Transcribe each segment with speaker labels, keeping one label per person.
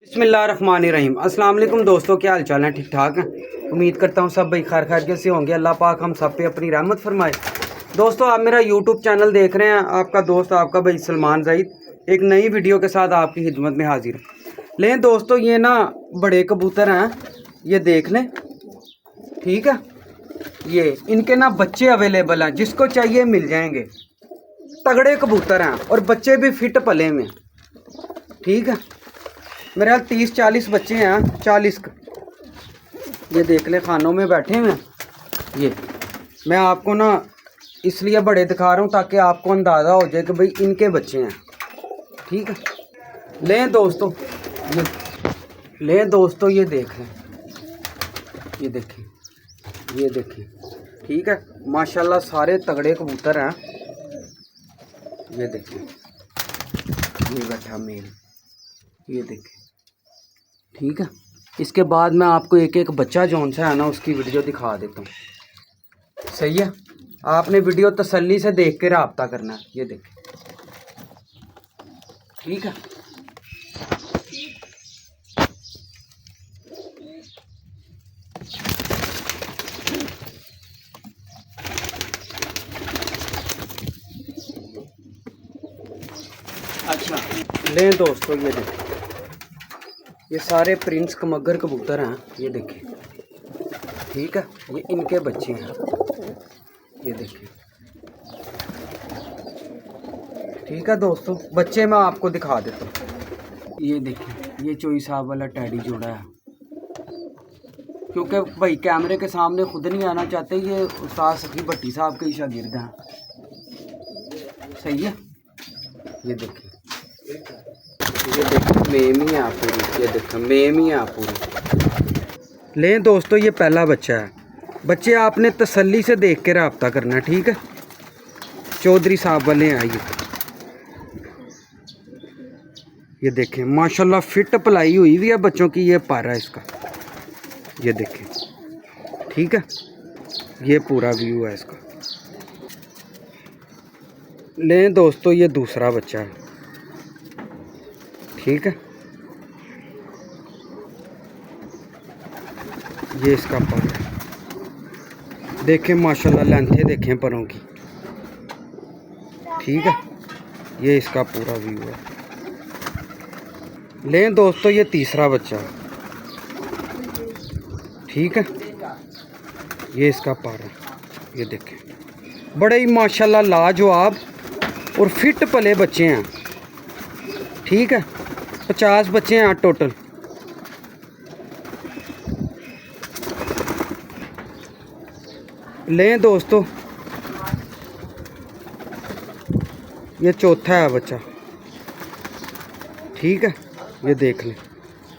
Speaker 1: बिस्मिल्लाहिर्रहमानिर्रहीम। अस्सलाम वालेकुम दोस्तों, क्या हाल चाल है? ठीक ठाक हैं? उम्मीद करता हूँ सब भाई खैर खैरियत से होंगे। अल्लाह पाक हम सब पे अपनी रहमत फरमाए। दोस्तों, आप मेरा यूट्यूब चैनल देख रहे हैं। आपका दोस्त आपका भाई सलमान ज़ईद एक नई वीडियो के साथ आपकी खिदमत में हाजिर है। लें दोस्तों, ये ना बड़े कबूतर हैं, ये देख लें, ठीक है। ये इनके ना बच्चे अवेलेबल हैं, जिसको चाहिए मिल जाएंगे। तगड़े कबूतर हैं और बच्चे भी फिट पले में, ठीक है। मेरे यहाँ 30-40 बच्चे हैं, 40। ये देख ले, खानों में बैठे हुए हैं। ये मैं आपको ना इसलिए बड़े दिखा रहा हूँ ताकि आपको अंदाज़ा हो जाए कि भाई इनके बच्चे हैं, ठीक है। लें दोस्तों, ये देख लें, ये देखें, ये देखें, ठीक है। माशाल्लाह सारे तगड़े कबूतर हैं। ये देखें, ये बैठा मेल, ये देखें, ठीक है। इसके बाद मैं आपको एक एक बच्चा जौन सा है ना उसकी वीडियो दिखा देता हूँ, सही है। आपने वीडियो तसल्ली से देख के रब्ता करना है। ये देखें, ठीक है। अच्छा, लें दोस्तों, ये देखें, ये सारे प्रिंस कमगर कबूतर हैं। ये देखें, ठीक है। ये इनके बच्चे हैं, ये देखें, ठीक है दोस्तों। बच्चे मैं आपको दिखा देता हूँ। ये देखें, ये चोई साहब वाला टैडी जोड़ा है, क्योंकि भाई कैमरे के सामने खुद नहीं आना चाहते। ये उस्ताद सखी भट्टी साहब के ही शागिर्द हैं, सही है। ये देखें, ये देखें, मेम ही है पूरी। ये देखें, मेम ही है पूरी। लें दोस्तों, ये पहला बच्चा है। बच्चे आपने तसल्ली से देख के रब्ता करना, ठीक है। चौधरी साहब वाले आइए। ये देखें, माशाल्लाह फिट पलाई हुई हुई है बच्चों की। ये पारा है इसका, ये देखें, ठीक है। ये पूरा व्यू है इसका। लें दोस्तों, ये दूसरा बच्चा है, ठीक है। ये इसका पर है, देखें माशाल्लाह लेंथे देखें परों की, ठीक है। ये इसका पूरा व्यू है। लें दोस्तों, ये तीसरा बच्चा है, ठीक है। ये इसका पर है, ये देखें, बड़े ही माशाल्लाह लाजवाब और फिट पले बच्चे हैं, ठीक है। 50 बच्चे हैं टोटल। लें दोस्तों, ये चौथा है बच्चा, ठीक है। ये देख लें,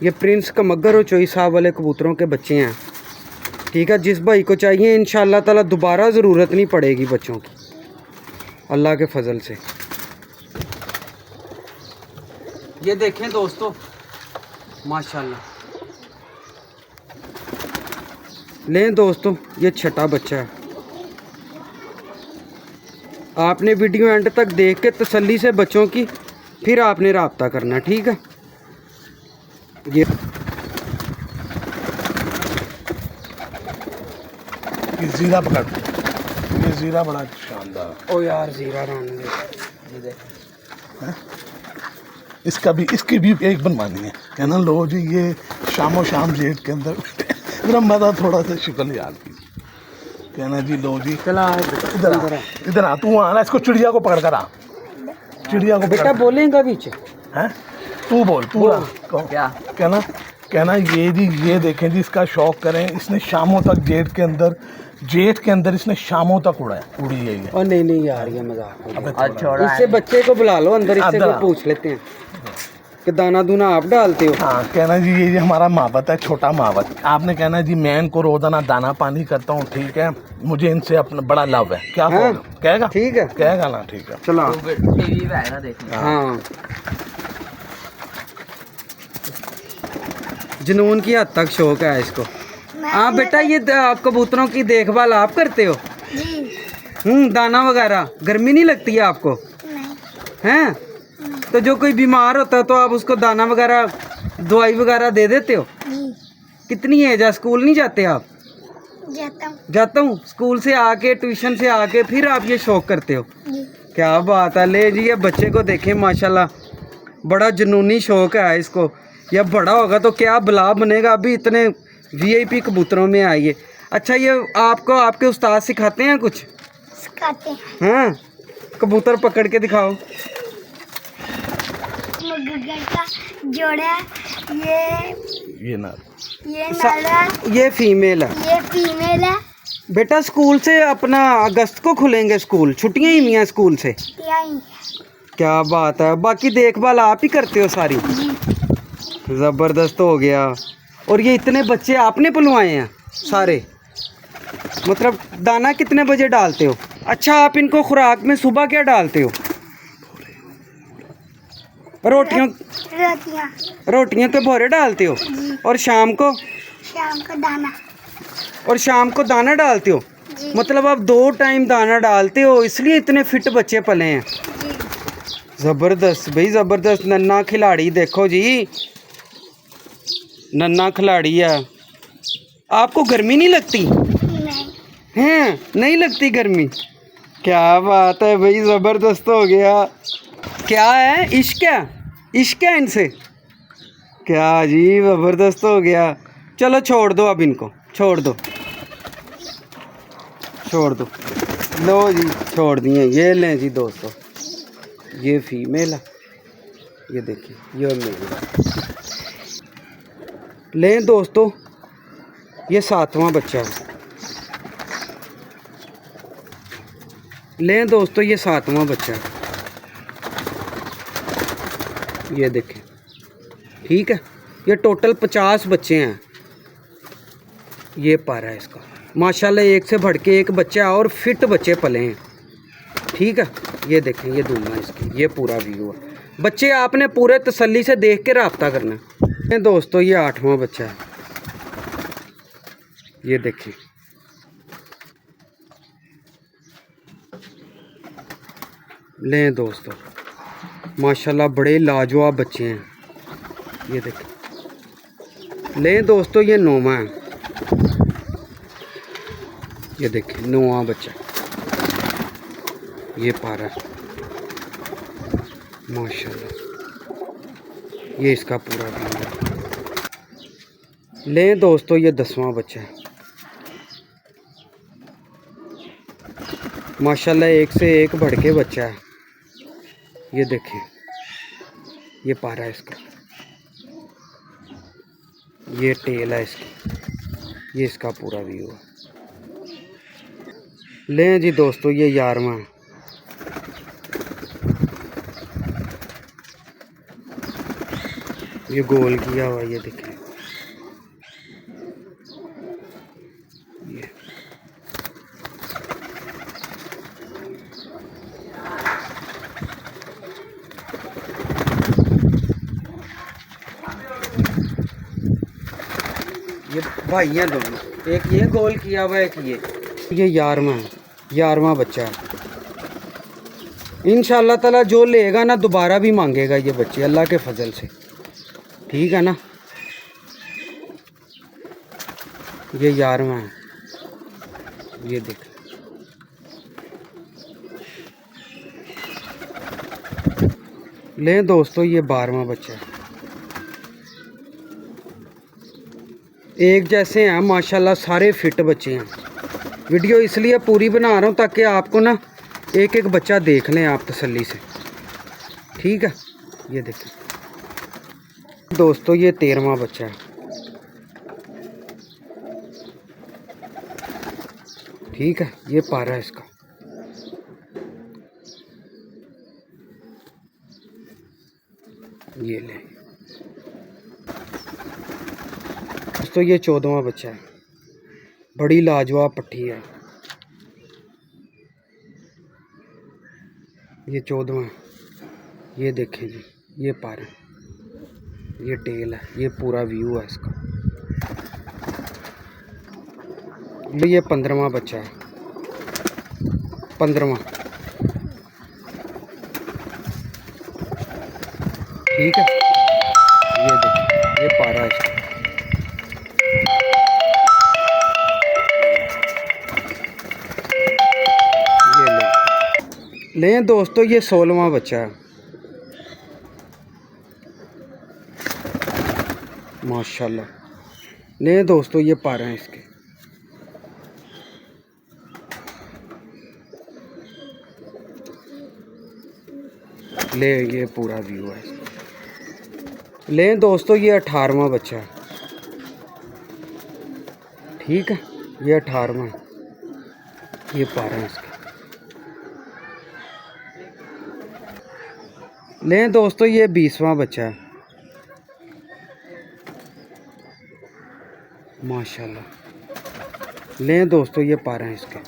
Speaker 1: ये प्रिंस कमगर और चोई साहब वाले कबूतरों के बच्चे हैं, ठीक है। जिस भाई को चाहिए इंशाअल्लाह ताला दोबारा ज़रूरत नहीं पड़ेगी बच्चों की, अल्लाह के फजल से। ये देखें दोस्तों, माशाल्लाह। लें दोस्तों, ये छठा बच्चा है। आपने वीडियो एंड तक देख के तसल्ली से बच्चों की फिर आपने रब्ता करना, ठीक है। ये
Speaker 2: ज़ीरा पकड़, ये ज़ीरा बड़ा शानदार।
Speaker 1: ओ यार, ज़ीरा रान ये देख,
Speaker 2: इसका भी, इसकी भी एक बनवानी है। कहना लो जी, ये शामो शाम जेठ के अंदर मेरा मज़ा थोड़ा सा शुक्ल याद की। कहना जी लो जी,
Speaker 1: चला
Speaker 2: इधर आ, तू आ ना, इसको चिड़िया को पकड़ कर आ, चिड़िया को
Speaker 1: बेटा बोलेगा बीच
Speaker 2: हैं, तू बोल, तू क्या कहना ये जी, ये देखें जी, इसका शौक करें। इसने शामों तक जेठ के अंदर इसने शामों तक उड़ी है ये।
Speaker 1: और नहीं यार, ये मजाक। इससे बच्चे को बुला लो अंदर, इससे को पूछ लेते हैं कि दाना दूना आप डालते हो।
Speaker 2: हाँ, कहना जी ये हमारा मावत है, छोटा मावत। आपने कहना जी मैं इनको रोजाना दाना पानी करता हूँ, ठीक है। मुझे इनसे अपना बड़ा लव है। क्या कहेगा?
Speaker 1: ठीक है,
Speaker 2: कहेगा ना, ठीक है।
Speaker 1: चलो
Speaker 3: टीवी पे आएगा देखने।
Speaker 1: हाँ, जुनून की हद तक शौक है इसको। हाँ बेटा, ये आप कबूतरों की देखभाल आप करते हो? दाना वगैरह गर्मी नहीं लगती है आपको? हैं तो जो कोई बीमार होता है तो आप उसको दाना वगैरह दवाई वगैरह दे देते हो?
Speaker 3: जी
Speaker 1: कितनी एज है? स्कूल नहीं जाते आप?
Speaker 3: जाता हूँ।
Speaker 1: जाता हूँ। स्कूल से आके, ट्यूशन से आके फिर आप ये शौक करते हो?
Speaker 3: जी
Speaker 1: क्या बात है। ले जी, ये बच्चे को देखें माशाल्लाह, बड़ा जुनूनी शौक है इसको। यह बड़ा होगा तो क्या बला बनेगा। अभी इतने वीआईपी कबूतरों में आइए। अच्छा, ये आपको आपके उस्ताद सिखाते हैं कुछ?
Speaker 3: सिखाते हैं।
Speaker 1: हाँ, कबूतर पकड़ के दिखाओ।
Speaker 3: मगर का जोड़ा,
Speaker 2: ये ना
Speaker 3: ये नर है,
Speaker 1: ये फीमेल है।
Speaker 3: ये फीमेल है।
Speaker 1: बेटा स्कूल से अपना अगस्त को खुलेंगे स्कूल, छुट्टियां ही हुई हैं स्कूल से।
Speaker 3: यही
Speaker 1: क्या बात है। बाकी देखभाल आप ही करते हो सारी? ज़बरदस्त हो गया। और ये इतने बच्चे आपने पलवाए हैं सारे? मतलब दाना कितने बजे डालते हो? अच्छा, आप इनको खुराक में सुबह क्या डालते हो? रोटियों
Speaker 3: रोटियाँ।
Speaker 1: रोटियां तो भोरे डालते हो?
Speaker 3: जी
Speaker 1: और शाम को?
Speaker 3: शाम को दाना।
Speaker 1: और शाम को दाना डालते हो?
Speaker 3: जी
Speaker 1: मतलब आप 2 टाइम दाना डालते हो, इसलिए इतने फिट बच्चे पले हैं।
Speaker 3: जी
Speaker 1: ज़बरदस्त भाई, ज़बरदस्त। नन्ना खिलाड़ी देखो जी, नन्ना खिलाड़ी है। आपको गर्मी नहीं लगती?
Speaker 3: नहीं
Speaker 1: हैं, नहीं लगती गर्मी? क्या बात है भाई, ज़बरदस्त हो गया। क्या है? इश्क है? इश्क है इनसे? क्या जी, ज़बरदस्त हो गया। चलो छोड़ दो, अब इनको छोड़ दो, छोड़ दो। लो जी, छोड़ दिए। ये लें जी दोस्तों, ये फीमेल है, ये देखिए, ये मेल। लें दोस्तों, ये 7वां बच्चा है। लें दोस्तों, ये 7वां बच्चा है। ये देखें, ठीक है। ये टोटल 50 बच्चे हैं। ये पारा है इसका माशाल्लाह, एक से बढ़ के एक बच्चा है और फिट बच्चे पले हैं। ठीक है, ये देखें, ये दूंगा इसकी, ये पूरा व्यू है। बच्चे आपने पूरे तसल्ली से देख के रब्ता करना है। दोस्तों, ये 8वां बच्चा है। ये देखें, लें दोस्तों, माशाल्लाह बड़े लाजवाब बच्चे हैं। ये देखें, लें दोस्तों, ये 9वां है। ये देखें, 9वां बच्चा, ये पारा माशाल्लाह, ये इसका पूरा व्यू है। लें दोस्तों, ये 10वां बच्चा है। माशाल्लाह एक से एक बढ़ के बच्चा है। ये देखें, ये पारा है इसका, ये टेल है इसकी, ये इसका पूरा व्यू है। लें जी दोस्तों, ये 11वां है। ये गोल किया हुआ, ये देखें, ये भाई हैं दोनों, एक ये गोल किया हुआ है, एक ये 11वां है, 11वां बच्चा है। इंशाल्लाह ताला जो लेगा ना दोबारा भी मांगेगा ये बच्चे, अल्लाह के फजल से। ठीक है ना, ये 11वां है। ये देख, लें दोस्तों, ये 12वां बच्चा है। एक जैसे हैं माशाल्लाह, सारे फिट बच्चे हैं। वीडियो इसलिए पूरी बना रहा हूँ ताकि आपको ना एक एक बच्चा देख लें आप तसल्ली से। ठीक है, ये देखें दोस्तों, ये 13वां बच्चा है। ठीक है, ये पारा है इसका। ये ले दोस्तों, ये 14वां बच्चा है। बड़ी लाजवाब पट्टी है। ये 14वां, ये देखें जी, ये पारा, ये टेल है, ये पूरा व्यू है इसका। ये 15वां बच्चा है। 15वां, ठीक है, ये देखिए, लें दोस्तों ये 16वां बच्चा है माशाल्लाह। लें दोस्तों ये पारे हैं इसके। ले ये पूरा व्यू है इसका। लें दोस्तों ये 18वां बच्चा है। ठीक है ये 18वां, ये पारे हैं इसके। लें दोस्तों ये 20वां बच्चा है माशाल्लाह। लें दोस्तों ये पारे हैं इसके।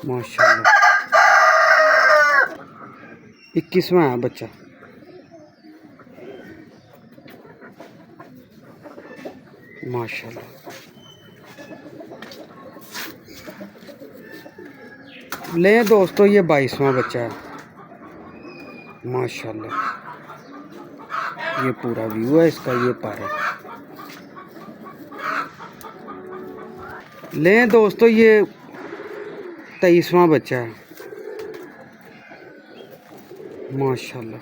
Speaker 1: माशाल्लाह 21वां है बच्चा। माशाल्लाह लें दोस्तों ये 22वां बच्चा है माशाल्लाह। ये पूरा व्यू है इसका, ये पारा। लें दोस्तों ये 23वां बच्चा है माशाल्लाह।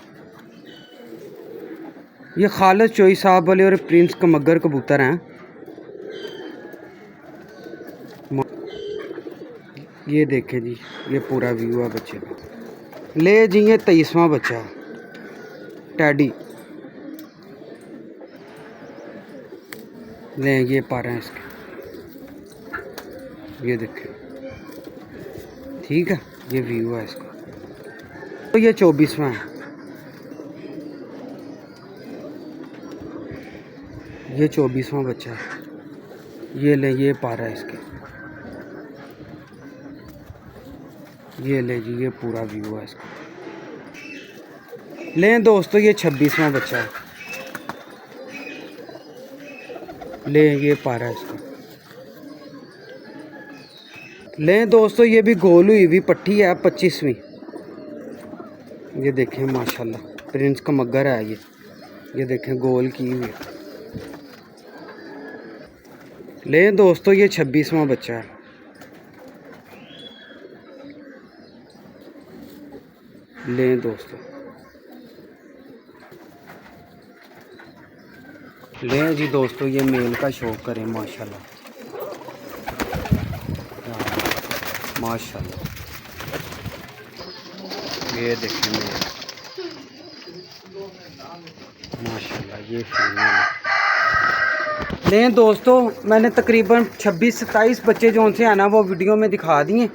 Speaker 1: ये खालिद चोई साहब वाले और प्रिंस कमगर कबूतर हैं। ये देखें जी ये पूरा व्यू है बच्चे का। ले जी ये 23वां बच्चा टैडी। ले ये पारे हैं इसके, ये देखें। ठीक है ये व्यू है इसका। तो ये 24वां है। ये 24वां बच्चा है। ये ले ये पारा है इसके। ये ले जी ये पूरा व्यू है इसका। लें दोस्तों ये 26वां बच्चा है। ले ये पारा है इसका। लें दोस्तों ये भी गोल हुई हुई पट्टी है 25वीं। ये देखें माशाल्लाह प्रिंस का मगर है ये देखें गोल की हुई है। लें दोस्तों ये 26वां बच्चा है। लें दोस्तों लें जी दोस्तों ये मेल का शौक करें माशाल्लाह माशाल्लाह। ये देखें मेल माशाल्लाह ये फीमेल है। लें दोस्तों मैंने तकरीबन 26-27 बच्चे जो उनसे आना वो वीडियो में दिखा दिए।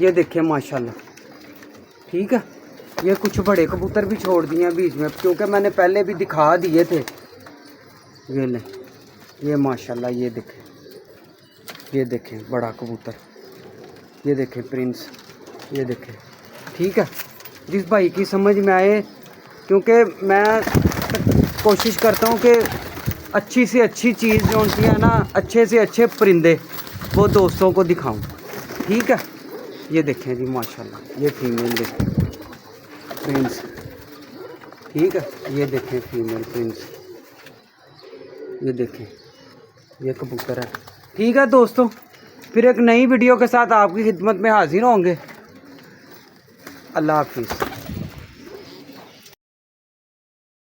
Speaker 1: ये देखें माशाल्लाह। ठीक है ये कुछ बड़े कबूतर भी छोड़ दिए हैं बीच में क्योंकि मैंने पहले भी दिखा दिए थे। ये लें ये माशाल्लाह ये देखें बड़ा कबूतर। ये देखें प्रिंस, ये देखें। ठीक है जिस भाई की समझ में आए, क्योंकि मैं कोशिश करता हूँ कि अच्छी से अच्छी चीज़ जो उनकी है ना, अच्छे से अच्छे परिंदे वो दोस्तों को दिखाऊं। ठीक है ये देखें जी माशाल्लाह ये फीमेल देखें प्रिंस। ठीक है ये देखें फीमेल प्रिंस। ये देखें ये कबूतर है। ठीक है दोस्तों फिर एक नई वीडियो के साथ आपकी खिदमत में हाजिर होंगे। अल्लाह हाफिज़।